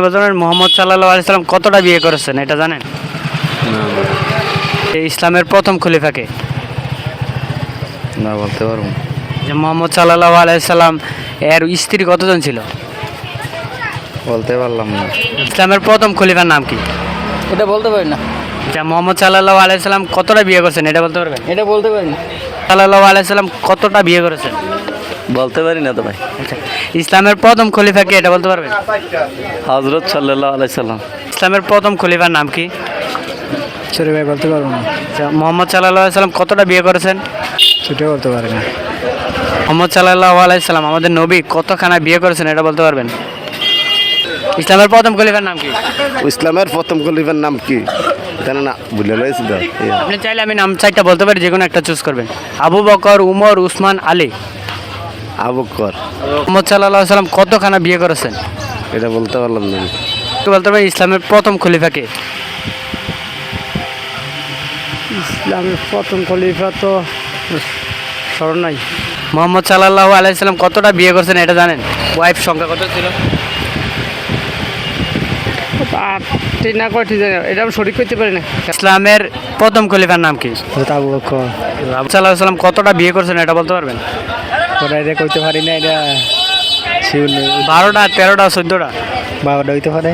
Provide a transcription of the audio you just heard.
বছরের মোহাম্মদ সাল্লাল্লাহু আলাইহি সাল্লাম কতটা বিয়ে করেছেন এটা জানেন? না এই ইসলামের প্রথম খলিফাকে না বলতে পারবো না। যে মোহাম্মদ সাল্লাল্লাহু আলাইহি সাল্লাম এর স্ত্রী কতজন ছিল? বলতে পারলাম না। ইসলামের প্রথম খলিফার নাম কি? এটা বলতে পারি না। আচ্ছা, মোহাম্মদ সাল্লাল্লাহু আলাইহি সাল্লাম কতটা বিয়ে করেছেন এটা বলতে পারবেন? এটা বলতে পারি না। সাল্লাল্লাহু আলাইহি সাল্লাম কতটা বিয়ে করেছেন? বলতে পারি না তো ভাই। আচ্ছা, ইসলামের প্রথম খলিফাকে এটা বলতে পারবেন? হযরত সাল্লাল্লাহু আলাইহি সাল্লাম। ইসলামের প্রথম খলিফার নাম কি? সরি ভাই, বলতে পারবো না। আচ্ছা, মোহাম্মদ সাল্লাল্লাহু আলাইহি সাল্লাম কতটা বিয়ে করেছেন? সেটা বলতে পারি না। মোহাম্মদ সাল্লাল্লাহু আলাইহি সাল্লাম আমাদের নবী কতখানা বিয়ে করেছেন এটা বলতে পারবেন? ইসলামের প্রথম খলিফার নাম কি? ইসলামের প্রথম খলিফার নাম কি জানেন না? ভুলে রয়েছে তো। আপনি চাইলে আমি নাম চারটা বলতে পারি, যে কোনো একটা চুজ করবেন। আবু বকর, উমর, উসমান, আলী। আবু বকর। মোহাম্মদ সাল্লাল্লাহু আলাইহি সাল্লাম কতখানা বিয়ে করেছেন এটা বলতে পারলাম না। একটু বলতে পারবেন ইসলামের প্রথম খলিফাকে? ইসলামের প্রথম খলিফা তো স্মরণ নাই। মোহাম্মদ সাল্লাল্লাহু আলাইহি সাল্লাম কতটা বিয়ে করছেন এটা জানেন? ওয়াইফ সংখ্যা কত ছিল? ঠিক না কয়টি জানি, এটা আমি সঠিক করতে পারি না। ইসলামের প্রথম খলিফার নাম কি? আবু বকর। আবু সাল্লাল্লাহু আলাইহি সাল্লাম কতটা বিয়ে করছেন এটা বলতে পারবেন? ওটা এটা কইতে পারি না, এটা শিওর নেই। 12টা, 13টা, 14টা? 12টা হইতে পারে।